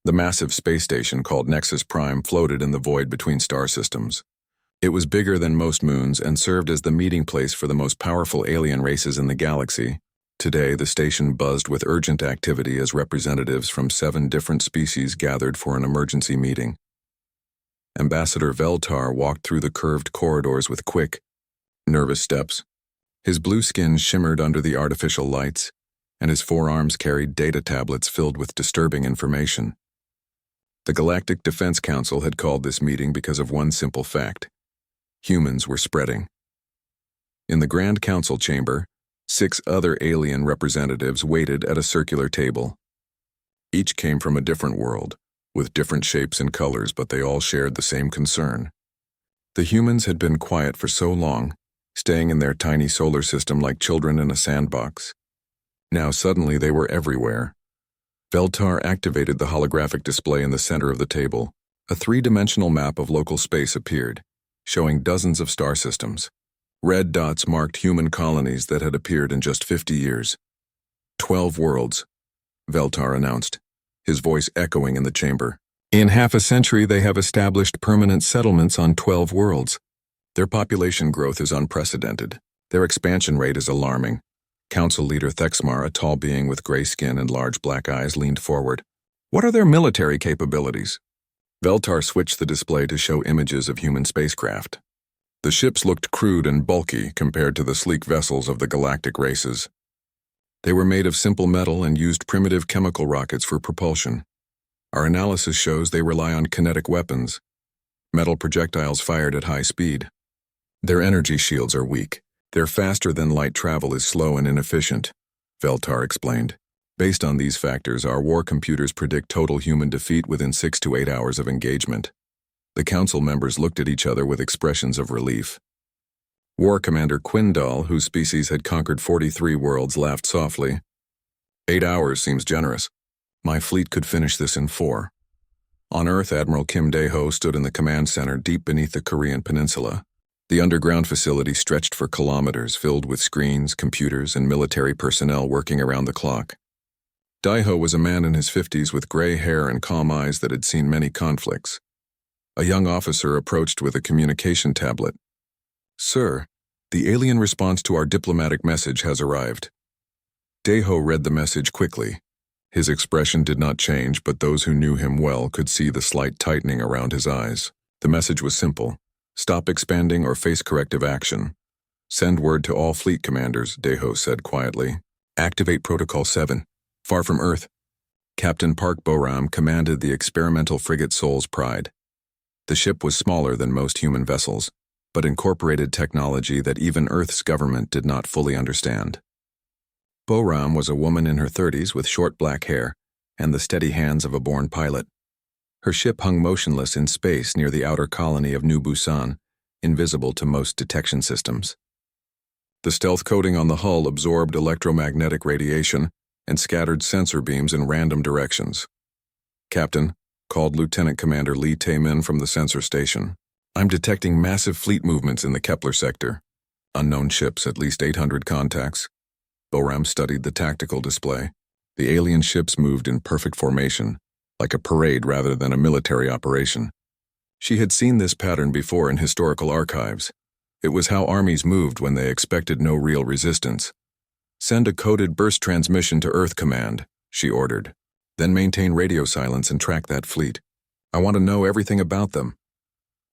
The massive space station called Nexus Prime floated in the void between star systems. It was bigger than most moons and served as the meeting place for the most powerful alien races in the galaxy. Today, the station buzzed with urgent activity as representatives from 7 different species gathered for an emergency meeting. Ambassador Veltar walked through the curved corridors with quick, nervous steps. His blue skin shimmered under the artificial lights, and his forearms carried data tablets filled with disturbing information. The Galactic Defense Council had called this meeting because of one simple fact. Humans were spreading. In the Grand Council chamber, 6 other alien representatives waited at a circular table. Each came from a different world, with different shapes and colors, but they all shared the same concern. The humans had been quiet for so long, staying in their tiny solar system like children in a sandbox. Now suddenly they were everywhere. Veltar activated the holographic display in the center of the table. A 3-dimensional map of local space appeared, showing dozens of star systems. Red dots marked human colonies that had appeared in just 50 years. 12 worlds, Veltar announced, his voice echoing in the chamber. In half a century, they have established permanent settlements on 12 worlds. Their population growth is unprecedented. Their expansion rate is alarming. Council leader Thexmar, a tall being with gray skin and large black eyes, leaned forward. What are their military capabilities? Veltar switched the display to show images of human spacecraft. The ships looked crude and bulky compared to the sleek vessels of the galactic races. They were made of simple metal and used primitive chemical rockets for propulsion. Our analysis shows they rely on kinetic weapons, metal projectiles fired at high speed. Their energy shields are weak. Their faster-than-light travel is slow and inefficient, Veltar explained. Based on these factors, our war computers predict total human defeat within 6 to 8 hours of engagement. The council members looked at each other with expressions of relief. War Commander Quindal, whose species had conquered 43 worlds, laughed softly. 8 hours seems generous. My fleet could finish this in 4. On Earth, Admiral Kim Dae-ho stood in the command center deep beneath the Korean peninsula. The underground facility stretched for kilometers, filled with screens, computers, and military personnel working around the clock. Dae-ho was a man in his 50s with gray hair and calm eyes that had seen many conflicts. A young officer approached with a communication tablet. Sir, the alien response to our diplomatic message has arrived. Dae-ho read the message quickly. His expression did not change, but those who knew him well could see the slight tightening around his eyes. The message was simple. Stop expanding or face corrective action. Send word to all fleet commanders, Dae-ho said quietly. Activate Protocol 7. Far from Earth. Captain Park Boram commanded the experimental frigate Soul's Pride. The ship was smaller than most human vessels, but incorporated technology that even Earth's government did not fully understand. Boram was a woman in her 30s with short black hair and the steady hands of a born pilot. Her ship hung motionless in space near the outer colony of New Busan, invisible to most detection systems. The stealth coating on the hull absorbed electromagnetic radiation and scattered sensor beams in random directions. Captain, called Lieutenant Commander Lee Tae-min from the sensor station. I'm detecting massive fleet movements in the Kepler sector. Unknown ships, at least 800 contacts. Boram studied the tactical display. The alien ships moved in perfect formation, like a parade rather than a military operation. She had seen this pattern before in historical archives. It was how armies moved when they expected no real resistance. Send a coded burst transmission to Earth Command, she ordered. Then maintain radio silence and track that fleet. I want to know everything about them.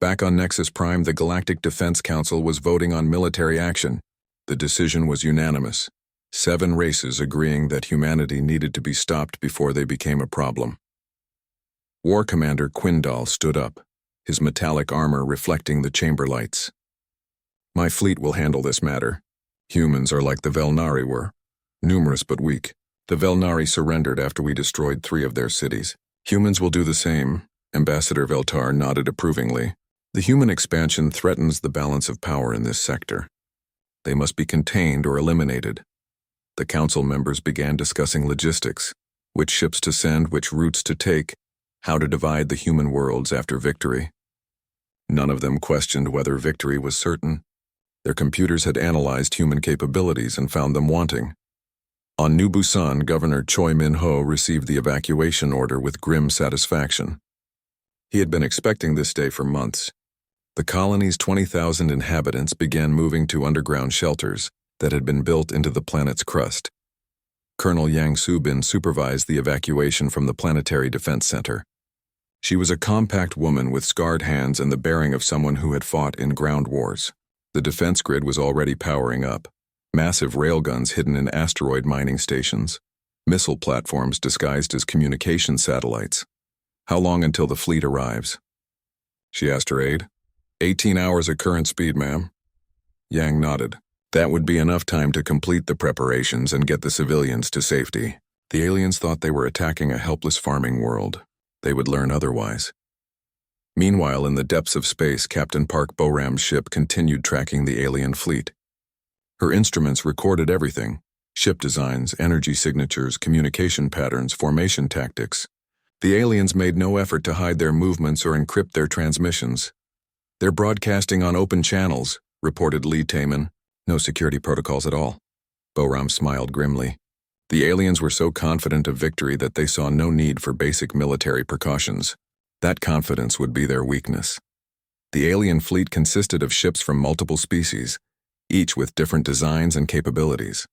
Back on Nexus Prime, the Galactic Defense Council was voting on military action. The decision was unanimous. 7 races agreeing that humanity needed to be stopped before they became a problem. War Commander Quindal stood up, his metallic armor reflecting the chamber lights. My fleet will handle this matter. Humans are like the Velnari were, numerous but weak. The Velnari surrendered after we destroyed 3 of their cities. Humans will do the same, Ambassador Veltar nodded approvingly. The human expansion threatens the balance of power in this sector. They must be contained or eliminated. The council members began discussing logistics, which ships to send, which routes to take, how to divide the human worlds after victory. None of them questioned whether victory was certain. Their computers had analyzed human capabilities and found them wanting. On New Busan, Governor Choi Min-ho received the evacuation order with grim satisfaction. He had been expecting this day for months. The colony's 20,000 inhabitants began moving to underground shelters that had been built into the planet's crust. Colonel Yang Soo-bin supervised the evacuation from the Planetary Defense Center. She was a compact woman with scarred hands and the bearing of someone who had fought in ground wars. The defense grid was already powering up. Massive railguns hidden in asteroid mining stations. Missile platforms disguised as communication satellites. How long until the fleet arrives? She asked her aide. 18 hours at current speed, ma'am. Yang nodded. That would be enough time to complete the preparations and get the civilians to safety. The aliens thought they were attacking a helpless farming world. They would learn otherwise. Meanwhile, in the depths of space, Captain Park Bo-ram's ship continued tracking the alien fleet. Her instruments recorded everything: ship designs, energy signatures, communication patterns, formation tactics. The aliens made no effort to hide their movements or encrypt their transmissions. They're broadcasting on open channels, reported Lee Taman. No security protocols at all. Bo-ram smiled grimly. The aliens were so confident of victory that they saw no need for basic military precautions. That confidence would be their weakness. The alien fleet consisted of ships from multiple species, each with different designs and capabilities.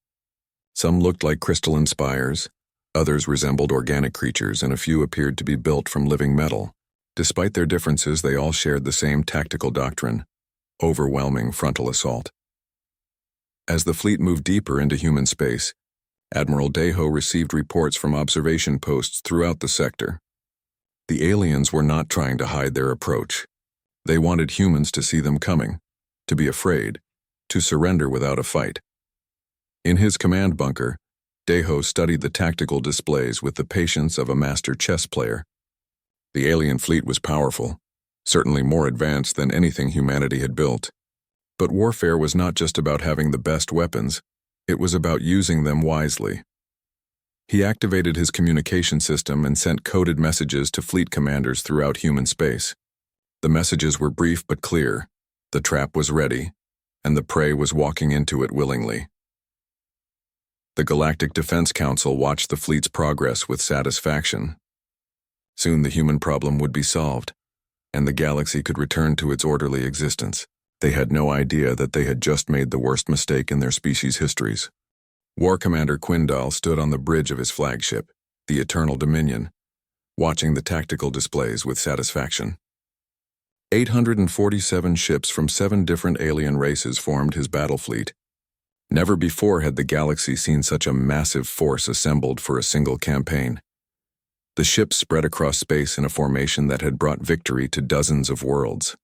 Some looked like crystalline spires, others resembled organic creatures, and a few appeared to be built from living metal. Despite their differences, they all shared the same tactical doctrine: overwhelming frontal assault. As the fleet moved deeper into human space, Admiral Daeho received reports from observation posts throughout the sector. The aliens were not trying to hide their approach. They wanted humans to see them coming, to be afraid, to surrender without a fight. In his command bunker, Daeho studied the tactical displays with the patience of a master chess player. The alien fleet was powerful, certainly more advanced than anything humanity had built. But warfare was not just about having the best weapons, it was about using them wisely. He activated his communication system and sent coded messages to fleet commanders throughout human space. The messages were brief but clear. The trap was ready, and the prey was walking into it willingly. The Galactic Defense Council watched the fleet's progress with satisfaction. Soon the human problem would be solved, and the galaxy could return to its orderly existence. They had no idea that they had just made the worst mistake in their species' histories. War Commander Quindal stood on the bridge of his flagship, the Eternal Dominion, watching the tactical displays with satisfaction. 847 ships from 7 different alien races formed his battle fleet. Never before had the galaxy seen such a massive force assembled for a single campaign. The ships spread across space in a formation that had brought victory to dozens of worlds.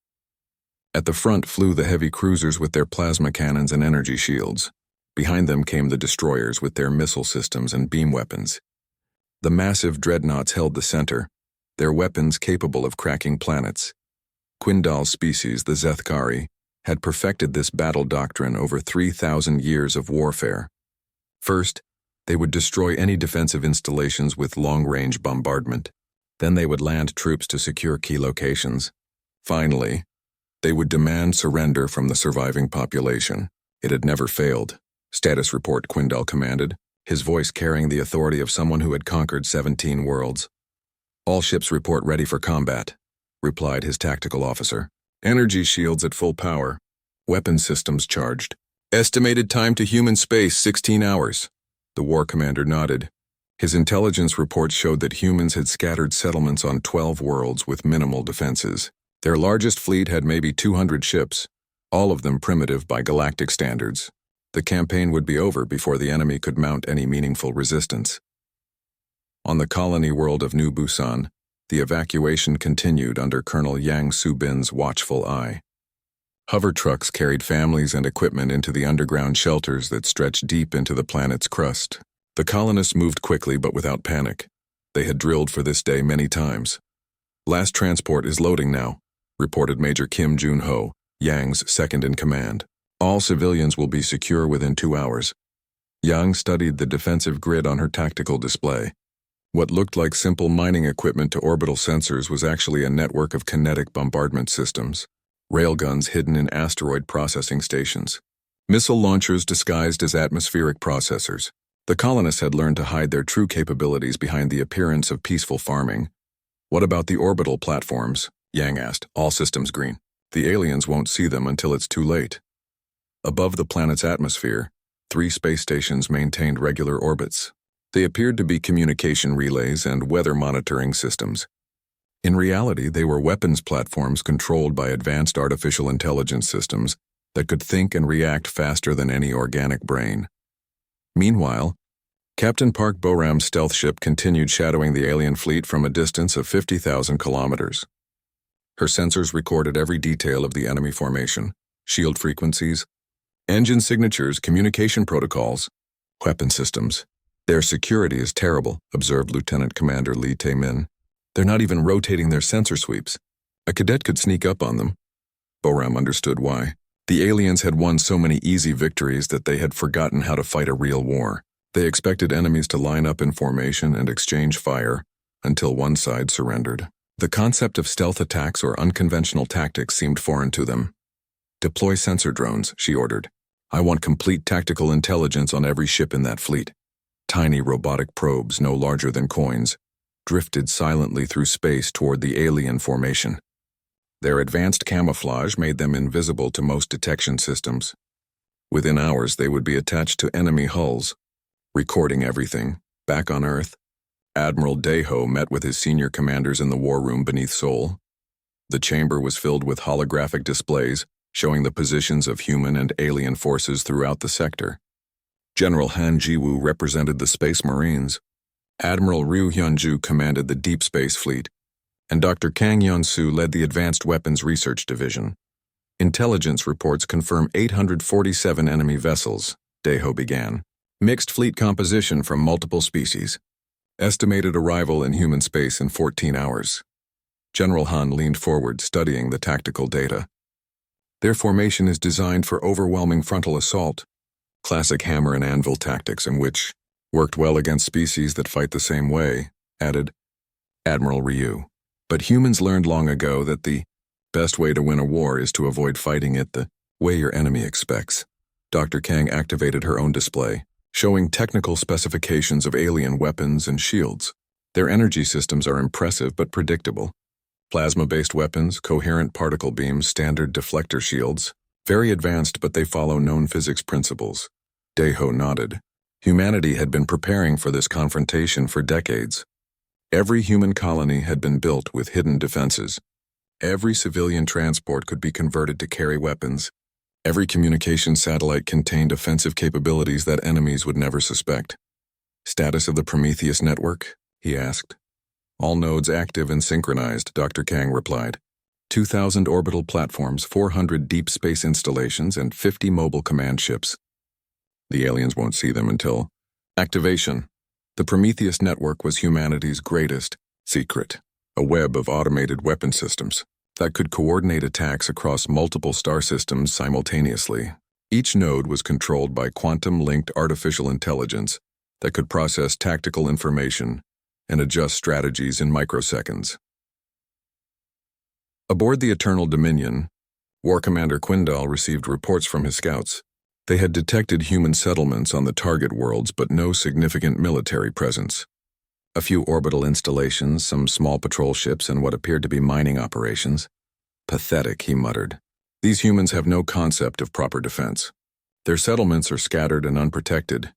At the front flew the heavy cruisers with their plasma cannons and energy shields. Behind them came the destroyers with their missile systems and beam weapons. The massive dreadnoughts held the center, their weapons capable of cracking planets. Quindal's species, the Zethkari, had perfected this battle doctrine over 3,000 years of warfare. First, they would destroy any defensive installations with long-range bombardment. Then they would land troops to secure key locations. Finally, they would demand surrender from the surviving population. It had never failed. Status report, Quindal commanded, his voice carrying the authority of someone who had conquered 17 worlds. All ships report ready for combat, replied his tactical officer. Energy shields at full power. Weapon systems charged. Estimated time to human space, 16 hours. The war commander nodded. His intelligence reports showed that humans had scattered settlements on 12 worlds with minimal defenses. Their largest fleet had maybe 200 ships, all of them primitive by galactic standards. The campaign would be over before the enemy could mount any meaningful resistance. On the colony world of New Busan, the evacuation continued under Colonel Yang Soo-bin's watchful eye. Hover trucks carried families and equipment into the underground shelters that stretched deep into the planet's crust. The colonists moved quickly but without panic. They had drilled for this day many times. Last transport is loading now, reported Major Kim Jun-ho, Yang's second-in-command. All civilians will be secure within 2 hours. Yang studied the defensive grid on her tactical display. What looked like simple mining equipment to orbital sensors was actually a network of kinetic bombardment systems. Railguns hidden in asteroid processing stations. Missile launchers disguised as atmospheric processors. The colonists had learned to hide their true capabilities behind the appearance of peaceful farming. "What about the orbital platforms?" Yang asked. "All systems green. The aliens won't see them until it's too late." Above the planet's atmosphere, 3 space stations maintained regular orbits. They appeared to be communication relays and weather monitoring systems. In reality, they were weapons platforms controlled by advanced artificial intelligence systems that could think and react faster than any organic brain. Meanwhile, Captain Park Boram's stealth ship continued shadowing the alien fleet from a distance of 50,000 kilometers. Her sensors recorded every detail of the enemy formation, shield frequencies, engine signatures, communication protocols, weapon systems. "Their security is terrible," observed Lieutenant Commander Lee Tae-min. "They're not even rotating their sensor sweeps. A cadet could sneak up on them." Boram understood why. The aliens had won so many easy victories that they had forgotten how to fight a real war. They expected enemies to line up in formation and exchange fire until one side surrendered. The concept of stealth attacks or unconventional tactics seemed foreign to them. "Deploy sensor drones," she ordered. "I want complete tactical intelligence on every ship in that fleet." Tiny robotic probes, no larger than coins, drifted silently through space toward the alien formation. Their advanced camouflage made them invisible to most detection systems. Within hours, they would be attached to enemy hulls, recording everything. Back on Earth, Admiral Daeho met with his senior commanders in the war room beneath Seoul. The chamber was filled with holographic displays showing the positions of human and alien forces throughout the sector. General Han Ji-woo represented the Space Marines. Admiral Ryu Hyun-ju commanded the Deep Space Fleet, and Dr. Kang Yeon-soo led the Advanced Weapons Research Division. "Intelligence reports confirm 847 enemy vessels," Daeho began. "Mixed fleet composition from multiple species. Estimated arrival in human space in 14 hours. General Han leaned forward, studying the tactical data. "Their formation is designed for overwhelming frontal assault. Classic hammer and anvil tactics, in which worked well against species that fight the same way," added Admiral Ryu. "But humans learned long ago that the best way to win a war is to avoid fighting it the way your enemy expects." Dr. Kang activated her own display, showing technical specifications of alien weapons and shields. Their energy systems are impressive but predictable. Plasma-based weapons, coherent particle beams, standard deflector shields. Very advanced, but they follow known physics principles. Daeho nodded. Humanity had been preparing for this confrontation for decades. Every human colony had been built with hidden defenses. Every civilian transport could be converted to carry weapons. Every communication satellite contained offensive capabilities that enemies would never suspect. "Status of the Prometheus network?" he asked. "All nodes active and synchronized," Dr. Kang replied. 2,000 orbital platforms, 400 deep space installations, and 50 mobile command ships. The aliens won't see them until activation. The Prometheus network was humanity's greatest secret, a web of automated weapon systems that could coordinate attacks across multiple star systems simultaneously. Each node was controlled by quantum-linked artificial intelligence that could process tactical information and adjust strategies in microseconds. Aboard the Eternal Dominion, War Commander Quindal received reports from his scouts. They had detected human settlements on the target worlds, but no significant military presence. A few orbital installations, some small patrol ships, and what appeared to be mining operations. "Pathetic," he muttered. "These humans have no concept of proper defense. Their settlements are scattered and unprotected."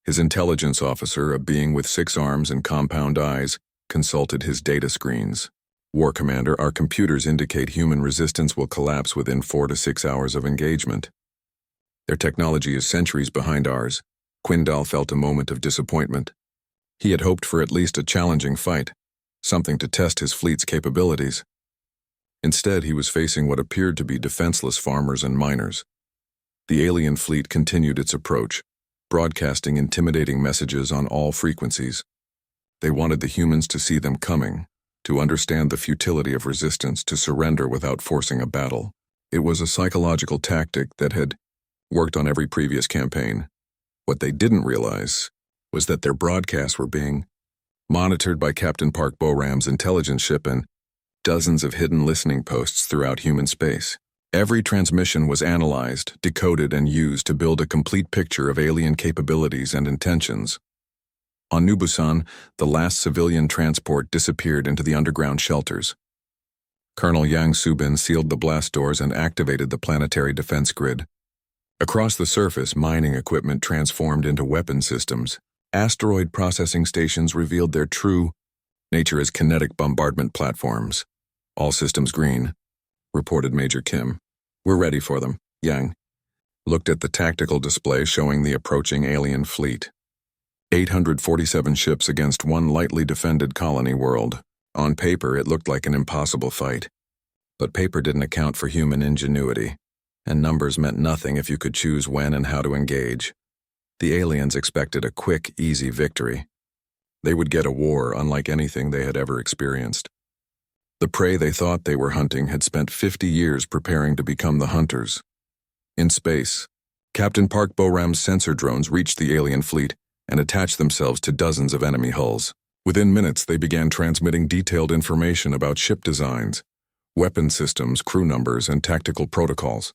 His intelligence officer, a being with 6 arms and compound eyes, consulted his data screens. "War Commander, our computers indicate human resistance will collapse within 4 to 6 hours of engagement. Their technology is centuries behind ours." Quindal felt a moment of disappointment. He had hoped for at least a challenging fight, something to test his fleet's capabilities. Instead, he was facing what appeared to be defenseless farmers and miners. The alien fleet continued its approach, broadcasting intimidating messages on all frequencies. They wanted the humans to see them coming, to understand the futility of resistance, to surrender without forcing a battle. It was a psychological tactic that had worked on every previous campaign. What they didn't realize was that their broadcasts were being monitored by Captain Park Boram's intelligence ship and dozens of hidden listening posts throughout human space. Every transmission was analyzed, decoded, and used to build a complete picture of alien capabilities and intentions. On New Busan, the last civilian transport disappeared into the underground shelters. Colonel Yang Subin sealed the blast doors and activated the planetary defense grid. Across the surface, mining equipment transformed into weapon systems. Asteroid processing stations revealed their true nature as kinetic bombardment platforms. All systems green, reported Major Kim. We're ready for them. Yang looked at the tactical display showing the approaching alien fleet. 847 ships against one lightly defended colony world. On paper, it looked like an impossible fight. But paper didn't account for human ingenuity, and numbers meant nothing if you could choose when and how to engage. The aliens expected a quick, easy victory. They would get a war unlike anything they had ever experienced. The prey they thought they were hunting had spent 50 years preparing to become the hunters. In space, Captain Park Bo-ram's sensor drones reached the alien fleet and attached themselves to dozens of enemy hulls. Within minutes, they began transmitting detailed information about ship designs, weapon systems, crew numbers, and tactical protocols.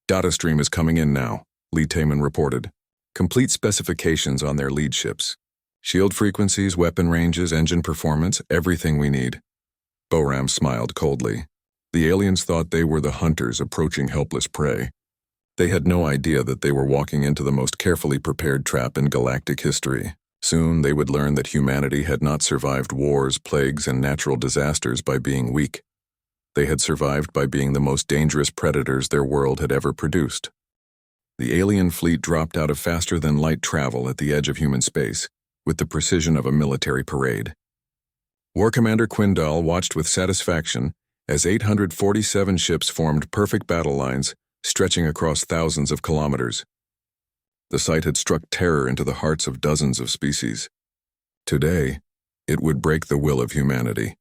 Data stream is coming in now, Lee Taeman reported. Complete specifications on their lead ships. Shield frequencies, weapon ranges, engine performance, everything we need. Bo-ram smiled coldly. The aliens thought they were the hunters approaching helpless prey. They had no idea that they were walking into the most carefully prepared trap in galactic history. Soon they would learn that humanity had not survived wars, plagues, and natural disasters by being weak. They had survived by being the most dangerous predators their world had ever produced. The alien fleet dropped out of faster-than-light travel at the edge of human space, with the precision of a military parade. War Commander Quindal watched with satisfaction as 847 ships formed perfect battle lines stretching across thousands of kilometers. The sight had struck terror into the hearts of dozens of species. Today, it would break the will of humanity.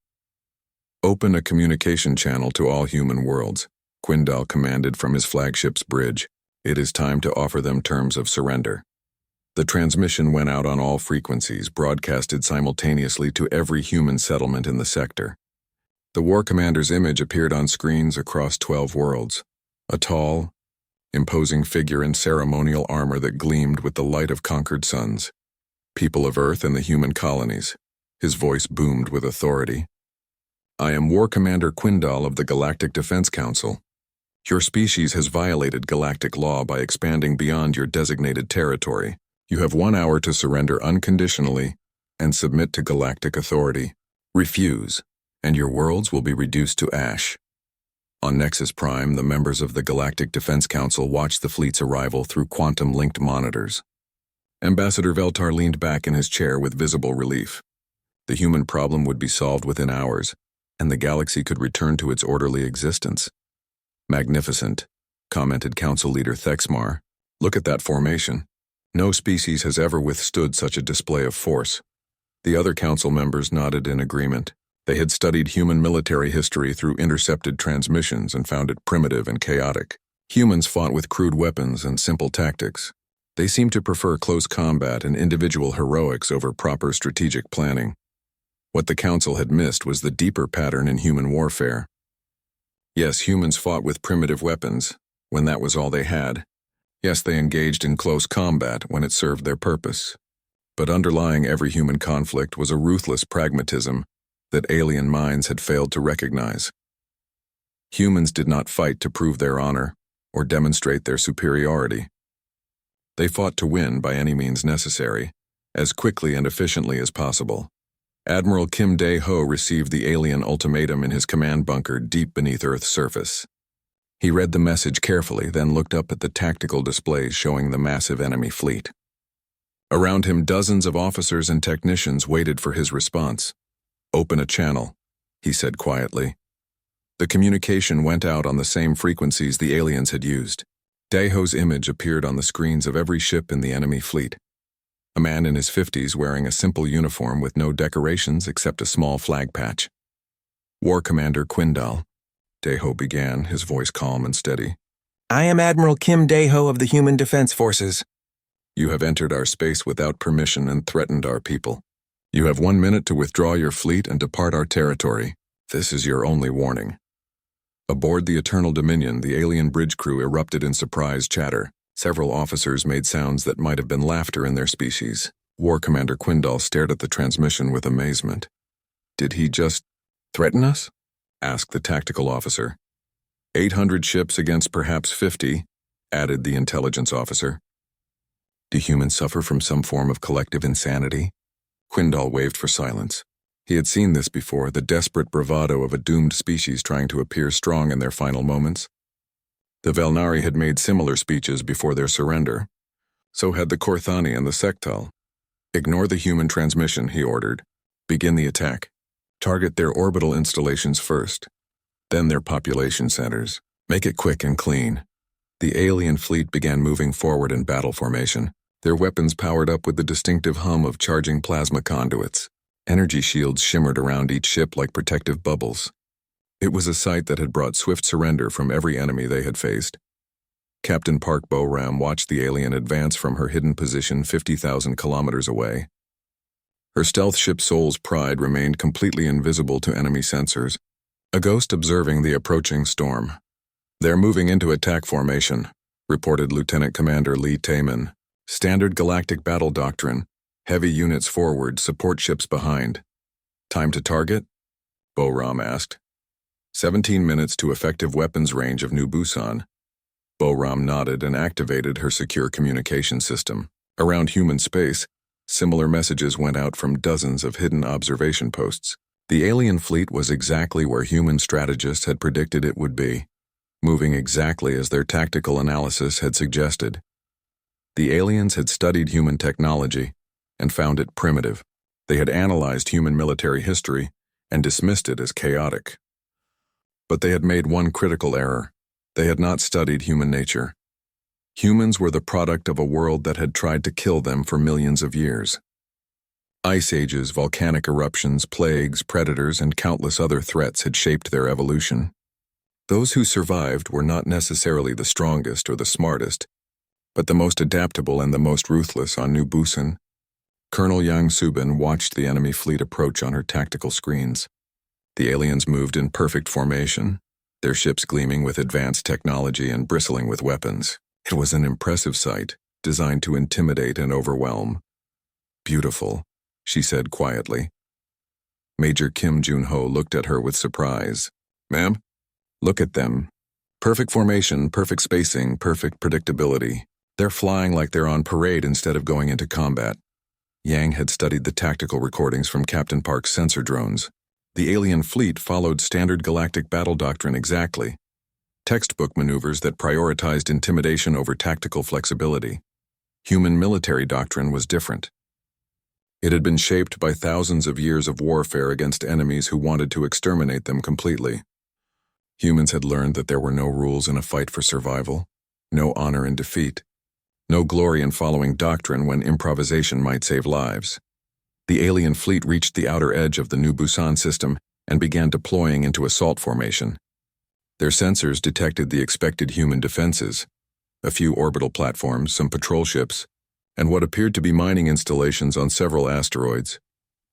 Open a communication channel to all human worlds, Quindal commanded from his flagship's bridge. It is time to offer them terms of surrender. The transmission went out on all frequencies, broadcasted simultaneously to every human settlement in the sector. The War Commander's image appeared on screens across 12 worlds. A tall, imposing figure in ceremonial armor that gleamed with the light of conquered suns. People of Earth and the human colonies. His voice boomed with authority. I am War Commander Quindal of the Galactic Defense Council. Your species has violated galactic law by expanding beyond your designated territory. You have 1 hour to surrender unconditionally and submit to galactic authority. Refuse, and your worlds will be reduced to ash. On Nexus Prime, the members of the Galactic Defense Council watched the fleet's arrival through quantum-linked monitors. Ambassador Veltar leaned back in his chair with visible relief. The human problem would be solved within hours, and the galaxy could return to its orderly existence. Magnificent, commented Council Leader Thexmar. Look at that formation. No species has ever withstood such a display of force. The other council members nodded in agreement. They had studied human military history through intercepted transmissions and found it primitive and chaotic. Humans fought with crude weapons and simple tactics. They seemed to prefer close combat and individual heroics over proper strategic planning. What the council had missed was the deeper pattern in human warfare. Yes, humans fought with primitive weapons, when that was all they had. Yes, they engaged in close combat when it served their purpose. But underlying every human conflict was a ruthless pragmatism that alien minds had failed to recognize. Humans did not fight to prove their honor or demonstrate their superiority. They fought to win by any means necessary, as quickly and efficiently as possible. Admiral Kim Dae-ho received the alien ultimatum in his command bunker deep beneath Earth's surface. He read the message carefully, then looked up at the tactical displays showing the massive enemy fleet. Around him, dozens of officers and technicians waited for his response. Open a channel, he said quietly. The communication went out on the same frequencies the aliens had used. Dae-ho's image appeared on the screens of every ship in the enemy fleet. A man in his 50s wearing a simple uniform with no decorations except a small flag patch. War Commander Quindal, Dae-ho began, his voice calm and steady. I am Admiral Kim Dae-ho of the Human Defense Forces. You have entered our space without permission and threatened our people. You have 1 minute to withdraw your fleet and depart our territory. This is your only warning. Aboard the Eternal Dominion, the alien bridge crew erupted in surprised chatter. Several officers made sounds that might have been laughter in their species. War Commander Quindal stared at the transmission with amazement. Did he just threaten us? Asked the tactical officer. 800 ships against perhaps 50, added the intelligence officer. Do humans suffer from some form of collective insanity? Quindal waved for silence. He had seen this before, the desperate bravado of a doomed species trying to appear strong in their final moments. The Velnari had made similar speeches before their surrender. So had the Korthani and the Sectal. Ignore the human transmission, he ordered. Begin the attack. Target their orbital installations first, then their population centers. Make it quick and clean. The alien fleet began moving forward in battle formation, their weapons powered up with the distinctive hum of charging plasma conduits. Energy shields shimmered around each ship like protective bubbles. It was a sight that had brought swift surrender from every enemy they had faced. Captain Park Bo-Ram watched the alien advance from her hidden position 50,000 kilometers away. Her stealth ship Soul's Pride remained completely invisible to enemy sensors, a ghost observing the approaching storm. They're moving into attack formation, reported Lieutenant Commander Lee Taman. Standard galactic battle doctrine. Heavy units forward, support ships behind. Time to target? Bo-Ram asked. 17 minutes to effective weapons range of New Busan. Bo-Ram nodded and activated her secure communication system. Around human space, similar messages went out from dozens of hidden observation posts. The alien fleet was exactly where human strategists had predicted it would be, moving exactly as their tactical analysis had suggested. The aliens had studied human technology and found it primitive. They had analyzed human military history and dismissed it as chaotic. But they had made one critical error. They had not studied human nature. Humans were the product of a world that had tried to kill them for millions of years. Ice ages, volcanic eruptions, plagues, predators, and countless other threats had shaped their evolution. Those who survived were not necessarily the strongest or the smartest, but the most adaptable and the most ruthless on New Busan. Colonel Yang Subin watched the enemy fleet approach on her tactical screens. The aliens moved in perfect formation, their ships gleaming with advanced technology and bristling with weapons. It was an impressive sight, designed to intimidate and overwhelm. Beautiful, she said quietly. Major Kim Jun-ho looked at her with surprise. Ma'am? Look at them. Perfect formation, perfect spacing, perfect predictability. They're flying like they're on parade instead of going into combat. Yang had studied the tactical recordings from Captain Park's sensor drones. The alien fleet followed standard galactic battle doctrine exactly. Textbook maneuvers that prioritized intimidation over tactical flexibility. Human military doctrine was different. It had been shaped by thousands of years of warfare against enemies who wanted to exterminate them completely. Humans had learned that there were no rules in a fight for survival, no honor in defeat, no glory in following doctrine when improvisation might save lives. The alien fleet reached the outer edge of the New Busan system and began deploying into assault formation. Their sensors detected the expected human defenses, a few orbital platforms, some patrol ships, and what appeared to be mining installations on several asteroids.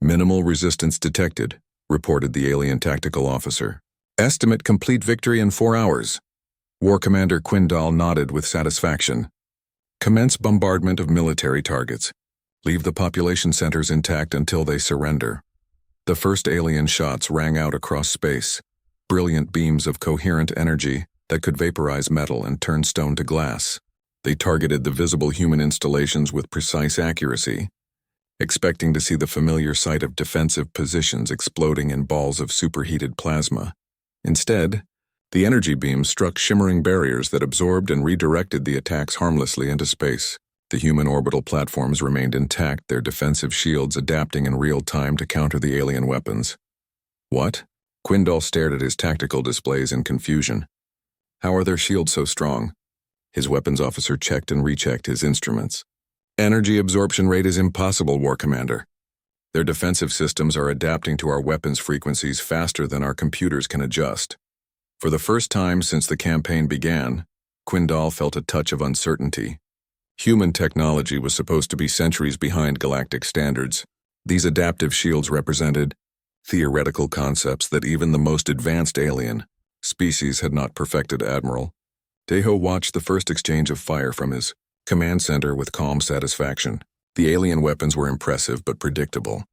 Minimal resistance detected, reported the alien tactical officer. Estimate complete victory in 4 hours. War Commander Quindal nodded with satisfaction. Commence bombardment of military targets. Leave the population centers intact until they surrender. The first alien shots rang out across space, brilliant beams of coherent energy that could vaporize metal and turn stone to glass. They targeted the visible human installations with precise accuracy, expecting to see the familiar sight of defensive positions exploding in balls of superheated plasma. Instead, the energy beams struck shimmering barriers that absorbed and redirected the attacks harmlessly into space. The human orbital platforms remained intact, their defensive shields adapting in real time to counter the alien weapons. What? Quindal stared at his tactical displays in confusion. How are their shields so strong? His weapons officer checked and rechecked his instruments. Energy absorption rate is impossible, War Commander. Their defensive systems are adapting to our weapons frequencies faster than our computers can adjust. For the first time since the campaign began, Quindal felt a touch of uncertainty. Human technology was supposed to be centuries behind galactic standards. These adaptive shields represented theoretical concepts that even the most advanced alien, species had not perfected, Admiral. Deho watched the first exchange of fire from his command center with calm satisfaction. The alien weapons were impressive but predictable.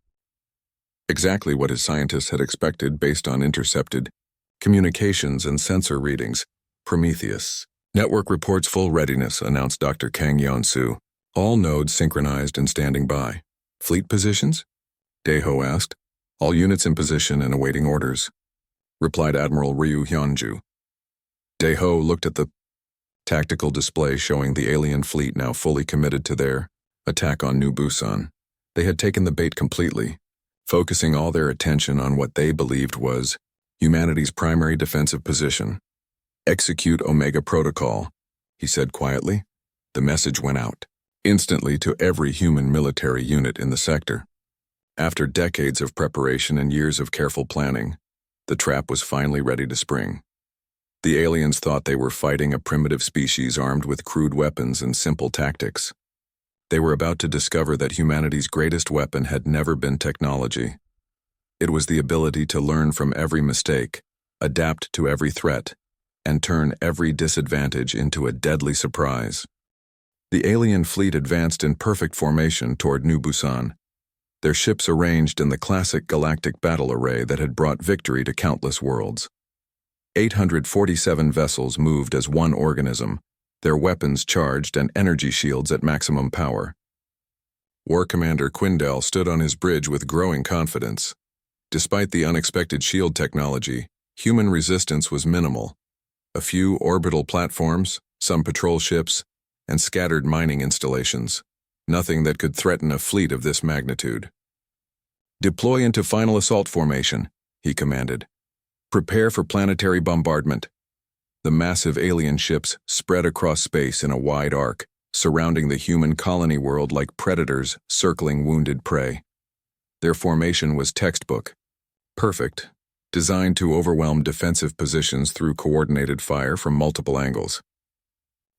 Exactly what his scientists had expected based on intercepted communications and sensor readings. Prometheus. Network reports full readiness, announced Dr. Kang Yeon-soo. All nodes synchronized and standing by. Fleet positions? Deho asked. All units in position and awaiting orders, replied Admiral Ryu Hyunju. Deho looked at the tactical display showing the alien fleet now fully committed to their attack on New Busan. They had taken the bait completely, focusing all their attention on what they believed was humanity's primary defensive position. Execute Omega Protocol, he said quietly. The message went out instantly to every human military unit in the sector. After decades of preparation and years of careful planning, the trap was finally ready to spring. The aliens thought they were fighting a primitive species armed with crude weapons and simple tactics. They were about to discover that humanity's greatest weapon had never been technology. It was the ability to learn from every mistake, adapt to every threat, and turn every disadvantage into a deadly surprise. The alien fleet advanced in perfect formation toward New Busan, their ships arranged in the classic galactic battle array that had brought victory to countless worlds. 847 vessels moved as one organism, their weapons charged and energy shields at maximum power. War Commander Quindell stood on his bridge with growing confidence. Despite the unexpected shield technology, human resistance was minimal. A few orbital platforms, some patrol ships, and scattered mining installations. Nothing that could threaten a fleet of this magnitude. Deploy into final assault formation, he commanded. Prepare for planetary bombardment. The massive alien ships spread across space in a wide arc, surrounding the human colony world like predators circling wounded prey. Their formation was textbook. Perfect, designed to overwhelm defensive positions through coordinated fire from multiple angles.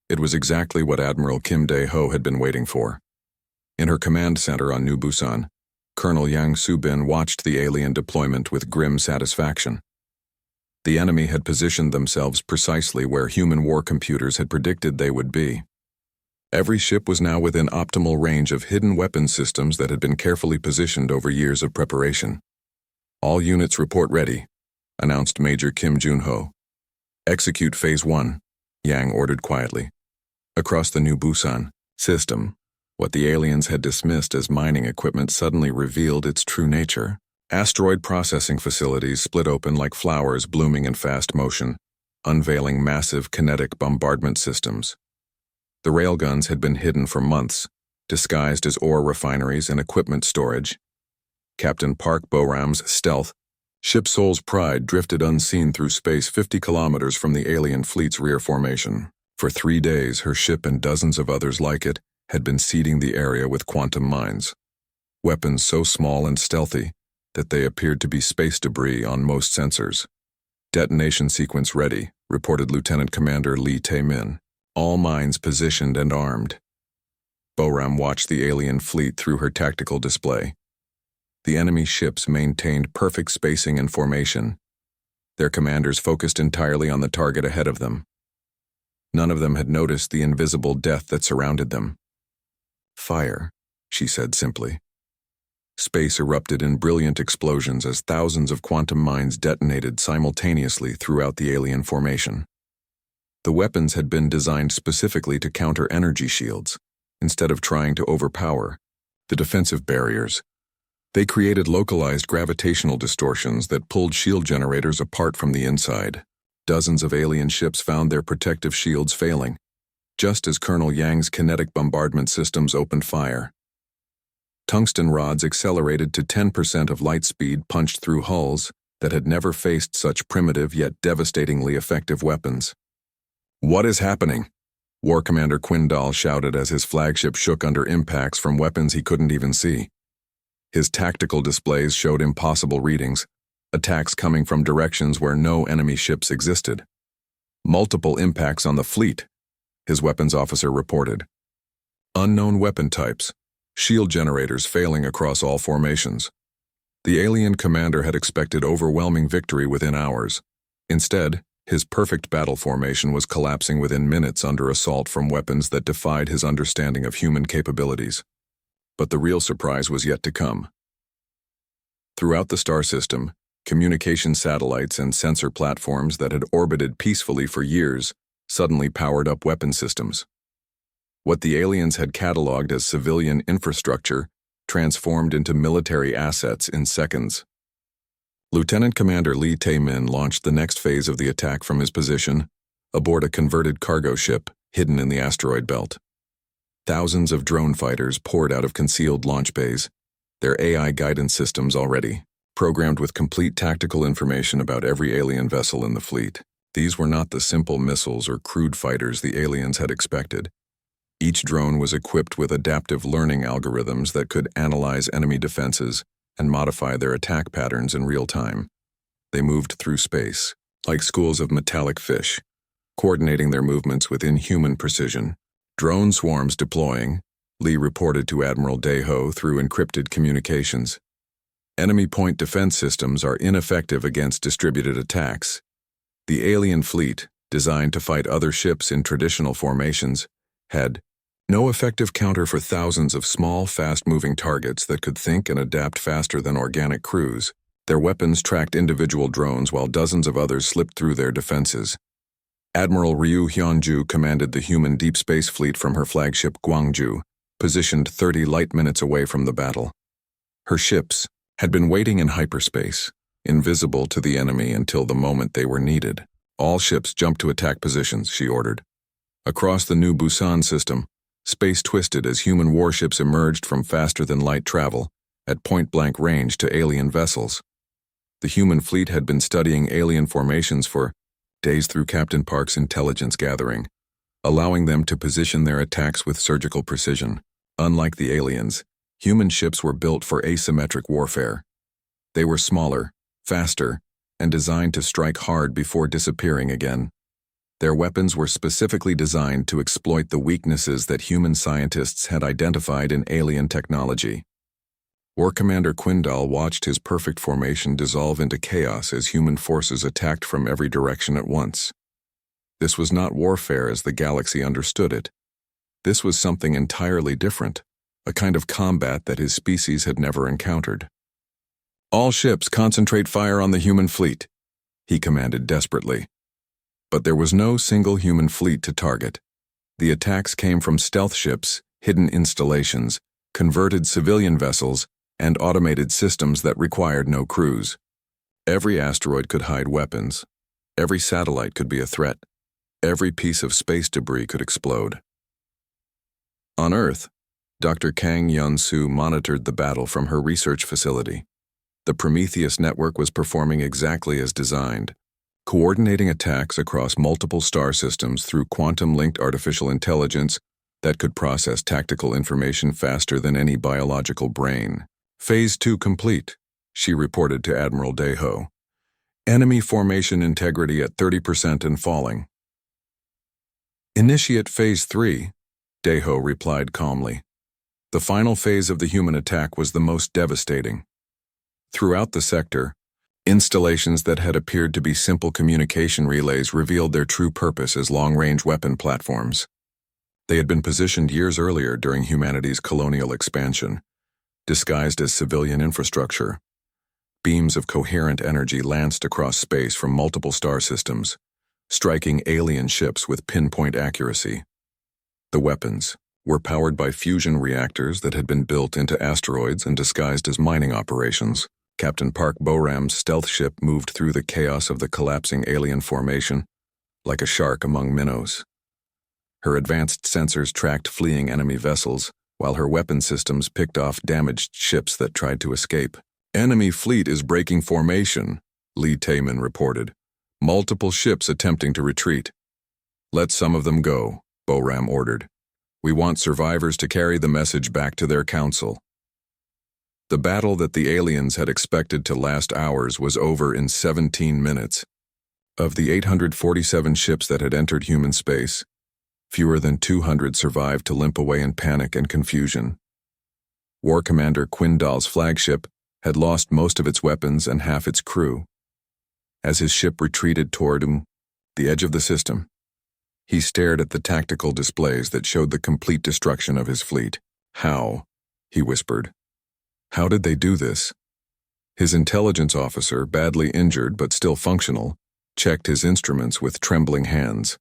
It was exactly what Admiral Kim Dae-ho had been waiting for. In her command center on New Busan, Colonel Yang Soo-bin watched the alien deployment with grim satisfaction. The enemy had positioned themselves precisely where human war computers had predicted they would be. Every ship was now within optimal range of hidden weapon systems that had been carefully positioned over years of preparation. All units report ready, announced Major Kim Jun-ho. Execute Phase 1, Yang ordered quietly. Across the New Busan system, what the aliens had dismissed as mining equipment suddenly revealed its true nature. Asteroid processing facilities split open like flowers blooming in fast motion, unveiling massive kinetic bombardment systems. The railguns had been hidden for months, disguised as ore refineries and equipment storage. Captain Park Bo-ram's stealth, ship Seoul's Pride drifted unseen through space 50 kilometers from the alien fleet's rear formation. For 3 days, her ship and dozens of others like it had been seeding the area with quantum mines. Weapons so small and stealthy that they appeared to be space debris on most sensors. Detonation sequence ready, reported Lieutenant Commander Lee Tae-min. All mines positioned and armed. Bo-ram watched the alien fleet through her tactical display. The enemy ships maintained perfect spacing and formation. Their commanders focused entirely on the target ahead of them. None of them had noticed the invisible death that surrounded them. Fire, she said simply. Space erupted in brilliant explosions as thousands of quantum mines detonated simultaneously throughout the alien formation. The weapons had been designed specifically to counter energy shields, instead of trying to overpower the defensive barriers. They created localized gravitational distortions that pulled shield generators apart from the inside. Dozens of alien ships found their protective shields failing, just as Colonel Yang's kinetic bombardment systems opened fire. Tungsten rods accelerated to 10% of light speed punched through hulls that had never faced such primitive yet devastatingly effective weapons. "What is happening?" War Commander Quindall shouted as his flagship shook under impacts from weapons he couldn't even see. His tactical displays showed impossible readings, attacks coming from directions where no enemy ships existed. Multiple impacts on the fleet, his weapons officer reported. Unknown weapon types, shield generators failing across all formations. The alien commander had expected overwhelming victory within hours. Instead, His perfect battle formation was collapsing within minutes under assault from weapons that defied his understanding of human capabilities. But the real surprise was yet to come. Throughout the star system, communication satellites and sensor platforms that had orbited peacefully for years suddenly powered up weapon systems. What the aliens had cataloged as civilian infrastructure transformed into military assets in seconds. Lieutenant Commander Lee Tae-min launched the next phase of the attack from his position, aboard a converted cargo ship hidden in the asteroid belt. Thousands of drone fighters poured out of concealed launch bays, their AI guidance systems already programmed with complete tactical information about every alien vessel in the fleet. These were not the simple missiles or crude fighters the aliens had expected. Each drone was equipped with adaptive learning algorithms that could analyze enemy defenses and modify their attack patterns in real time. They moved through space, like schools of metallic fish, coordinating their movements with inhuman precision. Drone swarms deploying, Lee reported to Admiral Dae-ho through encrypted communications. Enemy point defense systems are ineffective against distributed attacks. The alien fleet, designed to fight other ships in traditional formations, had no effective counter for thousands of small, fast-moving targets that could think and adapt faster than organic crews. Their weapons tracked individual drones while dozens of others slipped through their defenses. Admiral Ryu Hyunju commanded the human deep space fleet from her flagship Gwangju, positioned 30 light minutes away from the battle. Her ships had been waiting in hyperspace, invisible to the enemy until the moment they were needed. All ships jumped to attack positions, she ordered. Across the new Busan system, space twisted as human warships emerged from faster-than-light travel, at point-blank range to alien vessels. The human fleet had been studying alien formations for days through Captain Park's intelligence gathering, allowing them to position their attacks with surgical precision. Unlike the aliens, human ships were built for asymmetric warfare. They were smaller, faster, and designed to strike hard before disappearing again. Their weapons were specifically designed to exploit the weaknesses that human scientists had identified in alien technology. War Commander Quindal watched his perfect formation dissolve into chaos as human forces attacked from every direction at once. This was not warfare as the galaxy understood it. This was something entirely different, a kind of combat that his species had never encountered. "All ships concentrate fire on the human fleet," he commanded desperately. But there was no single human fleet to target. The attacks came from stealth ships, hidden installations, converted civilian vessels, and automated systems that required no crews. Every asteroid could hide weapons. Every satellite could be a threat. Every piece of space debris could explode. On Earth, Dr. Kang Yun-soo monitored the battle from her research facility. The Prometheus network was performing exactly as designed, coordinating attacks across multiple star systems through quantum-linked artificial intelligence that could process tactical information faster than any biological brain. "Phase 2 complete," she reported to Admiral Dae-ho. "Enemy formation integrity at 30% and falling." "Initiate Phase 3, Dae-ho replied calmly. The final phase of the human attack was the most devastating. Throughout the sector, installations that had appeared to be simple communication relays revealed their true purpose as long-range weapon platforms. They had been positioned years earlier during humanity's colonial expansion, disguised as civilian infrastructure. Beams of coherent energy lanced across space from multiple star systems, striking alien ships with pinpoint accuracy. The weapons were powered by fusion reactors that had been built into asteroids and disguised as mining operations. Captain Park Boram's stealth ship moved through the chaos of the collapsing alien formation, like a shark among minnows. Her advanced sensors tracked fleeing enemy vessels, while her weapon systems picked off damaged ships that tried to escape. "Enemy fleet is breaking formation," Lee Tae-min reported. "Multiple ships attempting to retreat." "Let some of them go," Boram ordered. "We want survivors to carry the message back to their council." The battle that the aliens had expected to last hours was over in 17 minutes. Of the 847 ships that had entered human space, fewer than 200 survived to limp away in panic and confusion. War Commander Quindal's flagship had lost most of its weapons and half its crew. As his ship retreated toward him, the edge of the system. He stared at the tactical displays that showed the complete destruction of his fleet. How? He whispered. How did they do this? His intelligence officer, badly injured but still functional, checked his instruments with trembling hands.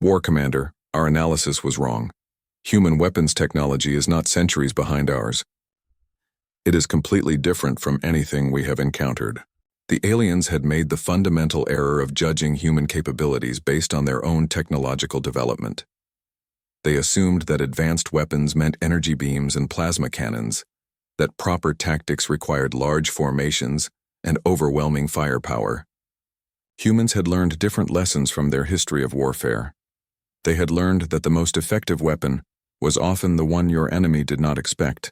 War Commander, our analysis was wrong. Human weapons technology is not centuries behind ours. It is completely different from anything we have encountered. The aliens had made the fundamental error of judging human capabilities based on their own technological development. They assumed that advanced weapons meant energy beams and plasma cannons, that proper tactics required large formations and overwhelming firepower. Humans had learned different lessons from their history of warfare. They had learned that the most effective weapon was often the one your enemy did not expect,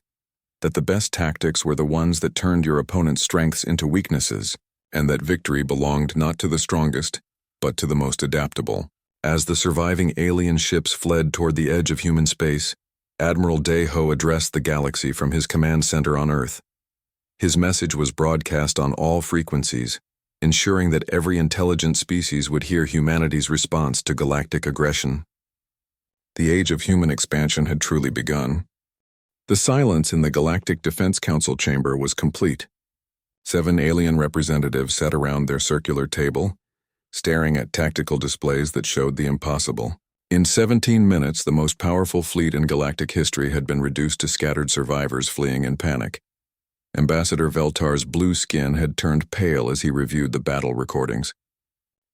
that the best tactics were the ones that turned your opponent's strengths into weaknesses, and that victory belonged not to the strongest, but to the most adaptable. As the surviving alien ships fled toward the edge of human space, Admiral Day-Ho addressed the galaxy from his command center on Earth. His message was broadcast on all frequencies, ensuring that every intelligent species would hear humanity's response to galactic aggression. The age of human expansion had truly begun. The silence in the Galactic Defense Council chamber was complete. 7 alien representatives sat around their circular table, staring at tactical displays that showed the impossible. In 17 minutes, the most powerful fleet in galactic history had been reduced to scattered survivors fleeing in panic. Ambassador Veltar's blue skin had turned pale as he reviewed the battle recordings.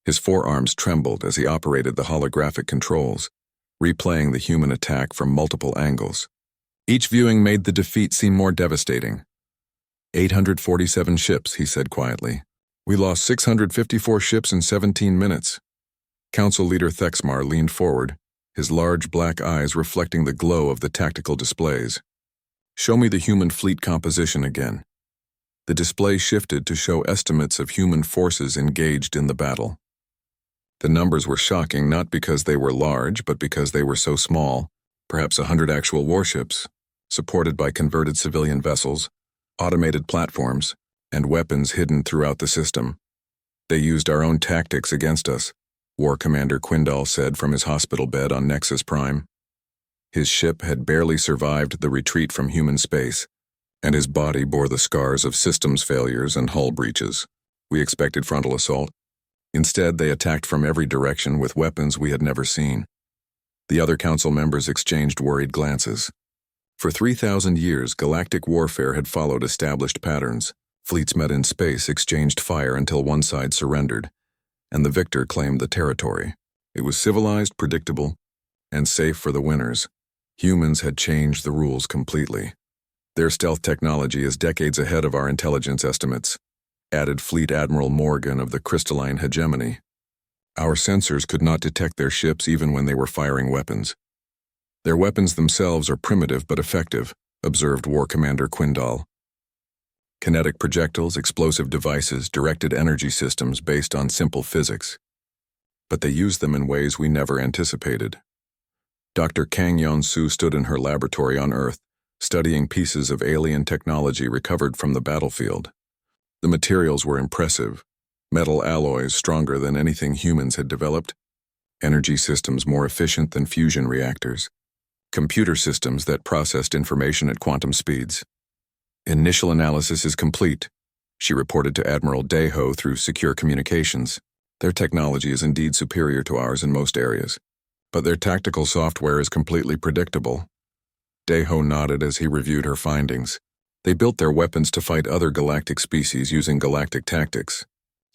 His forearms trembled as he operated the holographic controls, replaying the human attack from multiple angles. Each viewing made the defeat seem more devastating. 847 ships, he said quietly. We lost 654 ships in 17 minutes. Council Leader Thexmar leaned forward, his large black eyes reflecting the glow of the tactical displays. Show me the human fleet composition again. The display shifted to show estimates of human forces engaged in the battle. The numbers were shocking not because they were large, but because they were so small, perhaps 100 actual warships, supported by converted civilian vessels, automated platforms, and weapons hidden throughout the system. They used our own tactics against us, War Commander Quindal said from his hospital bed on Nexus Prime. His ship had barely survived the retreat from human space, and his body bore the scars of systems failures and hull breaches. We expected frontal assault. Instead, they attacked from every direction with weapons we had never seen. The other council members exchanged worried glances. For 3,000 years, galactic warfare had followed established patterns. Fleets met in space, exchanged fire until one side surrendered, and the victor claimed the territory. It was civilized, predictable, and safe for the winners. Humans had changed the rules completely. Their stealth technology is decades ahead of our intelligence estimates, added Fleet Admiral Morgan of the Crystalline Hegemony. Our sensors could not detect their ships even when they were firing weapons. Their weapons themselves are primitive but effective, observed War Commander Quindal. Kinetic projectiles, explosive devices, directed energy systems based on simple physics. But they use them in ways we never anticipated. Dr. Kang Yon-Su stood in her laboratory on Earth, studying pieces of alien technology recovered from the battlefield. The materials were impressive. Metal alloys stronger than anything humans had developed, energy systems more efficient than fusion reactors, computer systems that processed information at quantum speeds. Initial analysis is complete, she reported to Admiral Day-Ho through secure communications. Their technology is indeed superior to ours in most areas, but their tactical software is completely predictable. Day-Ho nodded as he reviewed her findings. They built their weapons to fight other galactic species using galactic tactics.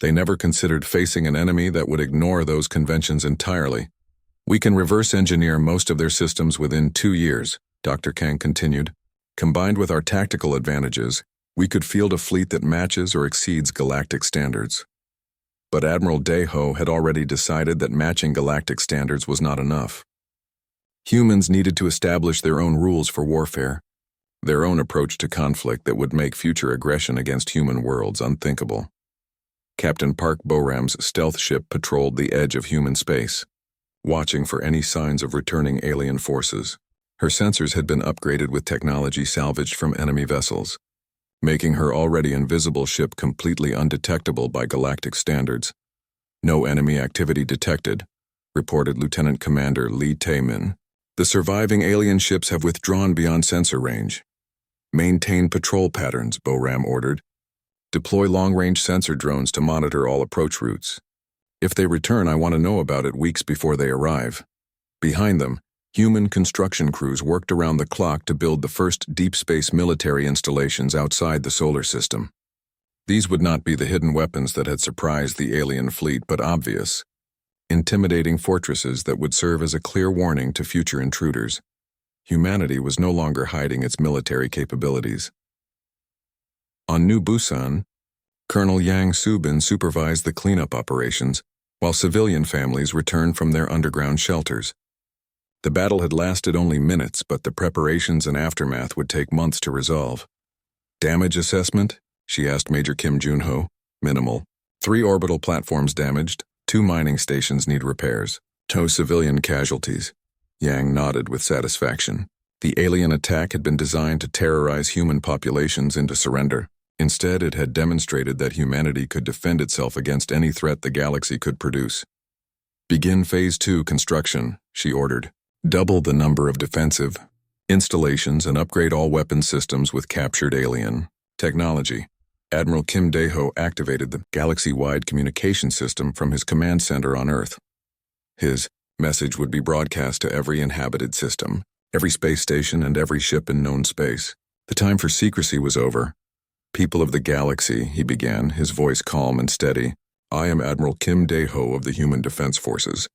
They never considered facing an enemy that would ignore those conventions entirely. We can reverse engineer most of their systems within 2 years, Dr. Kang continued. Combined with our tactical advantages, we could field a fleet that matches or exceeds galactic standards. But Admiral Day-Ho had already decided that matching galactic standards was not enough. Humans needed to establish their own rules for warfare, their own approach to conflict that would make future aggression against human worlds unthinkable. Captain Park Boram's stealth ship patrolled the edge of human space, watching for any signs of returning alien forces. Her sensors had been upgraded with technology salvaged from enemy vessels, making her already invisible ship completely undetectable by galactic standards. No enemy activity detected, reported Lieutenant Commander Lee Taemin. The surviving alien ships have withdrawn beyond sensor range. Maintain patrol patterns, Boram ordered. Deploy long-range sensor drones to monitor all approach routes. If they return, I want to know about it weeks before they arrive. Behind them, human construction crews worked around the clock to build the first deep space military installations outside the solar system. These would not be the hidden weapons that had surprised the alien fleet, but obvious, intimidating fortresses that would serve as a clear warning to future intruders. Humanity was no longer hiding its military capabilities. On New Busan, Colonel Yang Subin supervised the cleanup operations, while civilian families returned from their underground shelters. The battle had lasted only minutes, but the preparations and aftermath would take months to resolve. Damage assessment? She asked Major Kim Junho. Minimal. 3 orbital platforms damaged, 2 mining stations need repairs. No civilian casualties. Yang nodded with satisfaction. The alien attack had been designed to terrorize human populations into surrender. Instead, it had demonstrated that humanity could defend itself against any threat the galaxy could produce. Begin Phase 2 construction, she ordered. Double the number of defensive installations and upgrade all weapon systems with captured alien technology. Admiral Kim Dae-ho activated the galaxy-wide communication system from his command center on Earth. His message would be broadcast to every inhabited system, every space station, and every ship in known space. The time for secrecy was over. People of the galaxy, he began, his voice calm and steady. I am Admiral Kim Dae-ho of the Human Defense Forces.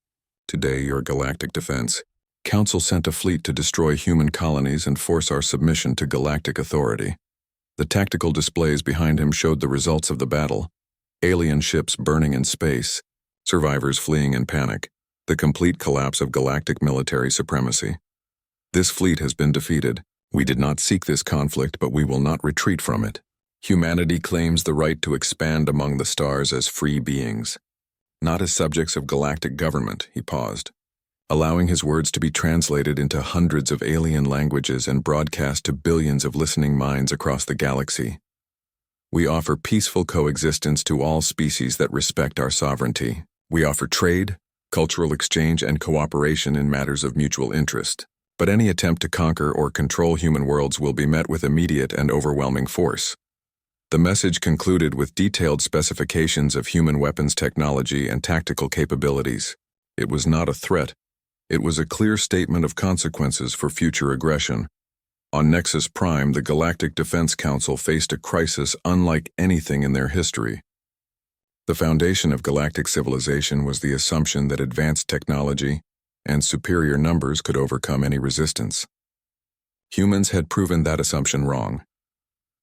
Today, your galactic defense. Council sent a fleet to destroy human colonies and force our submission to galactic authority. The tactical displays behind him showed the results of the battle. Alien ships burning in space, survivors fleeing in panic, the complete collapse of galactic military supremacy. This fleet has been defeated. We did not seek this conflict, but we will not retreat from it. Humanity claims the right to expand among the stars as free beings, not as subjects of galactic government, he paused, allowing his words to be translated into hundreds of alien languages and broadcast to billions of listening minds across the galaxy. We offer peaceful coexistence to all species that respect our sovereignty. We offer trade, cultural exchange, and cooperation in matters of mutual interest. But any attempt to conquer or control human worlds will be met with immediate and overwhelming force. The message concluded with detailed specifications of human weapons technology and tactical capabilities. It was not a threat. It was a clear statement of consequences for future aggression. On Nexus Prime, the Galactic Defense Council faced a crisis unlike anything in their history. The foundation of galactic civilization was the assumption that advanced technology and superior numbers could overcome any resistance. Humans had proven that assumption wrong.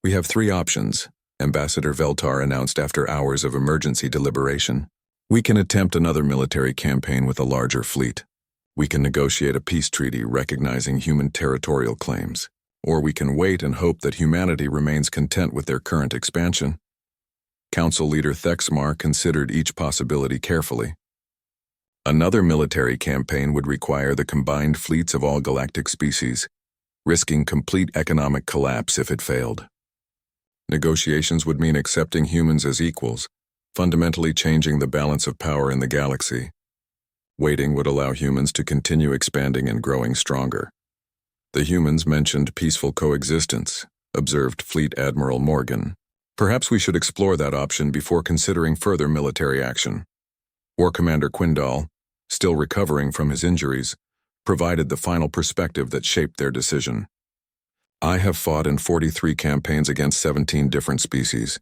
We have 3 options, Ambassador Veltar announced after hours of emergency deliberation. We can attempt another military campaign with a larger fleet. We can negotiate a peace treaty recognizing human territorial claims. Or we can wait and hope that humanity remains content with their current expansion. Council leader Thexmar considered each possibility carefully. Another military campaign would require the combined fleets of all galactic species, risking complete economic collapse if it failed. Negotiations would mean accepting humans as equals, fundamentally changing the balance of power in the galaxy. Waiting would allow humans to continue expanding and growing stronger. The humans mentioned peaceful coexistence, observed Fleet Admiral Morgan. Perhaps we should explore that option before considering further military action. War Commander Quindal, still recovering from his injuries, provided the final perspective that shaped their decision. I have fought in 43 campaigns against 17 different species.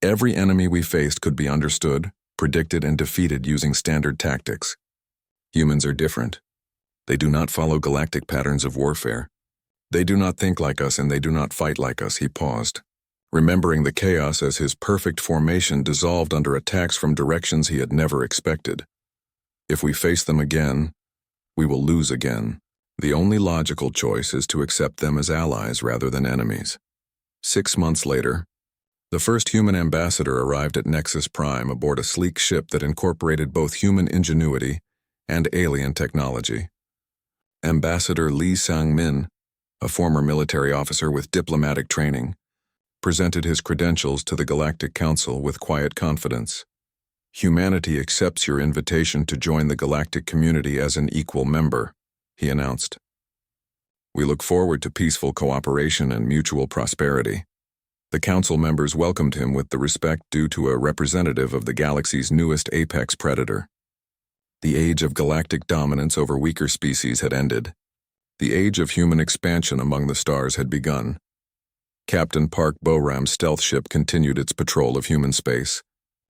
Every enemy we faced could be understood, predicted, and defeated using standard tactics. Humans are different. They do not follow galactic patterns of warfare. They do not think like us and they do not fight like us, he paused, remembering the chaos as his perfect formation dissolved under attacks from directions he had never expected. If we face them again, we will lose again. The only logical choice is to accept them as allies rather than enemies. 6 months later, the first human ambassador arrived at Nexus Prime aboard a sleek ship that incorporated both human ingenuity and alien technology. Ambassador Lee Sang-min, a former military officer with diplomatic training, presented his credentials to the Galactic Council with quiet confidence. Humanity accepts your invitation to join the galactic community as an equal member, he announced. We look forward to peaceful cooperation and mutual prosperity. The council members welcomed him with the respect due to a representative of the galaxy's newest apex predator. The age of galactic dominance over weaker species had ended. The age of human expansion among the stars had begun. Captain Park Boram's stealth ship continued its patrol of human space,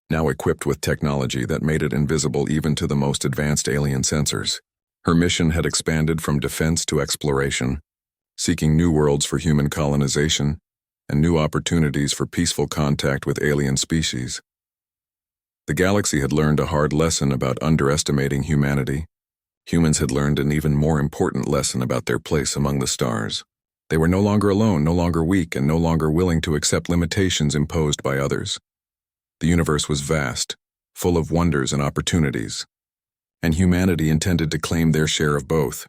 now equipped with technology that made it invisible even to the most advanced alien sensors. Her mission had expanded from defense to exploration, seeking new worlds for human colonization and new opportunities for peaceful contact with alien species. The galaxy had learned a hard lesson about underestimating humanity. Humans had learned an even more important lesson about their place among the stars. They were no longer alone, no longer weak, and no longer willing to accept limitations imposed by others. The universe was vast, full of wonders and opportunities, and humanity intended to claim their share of both.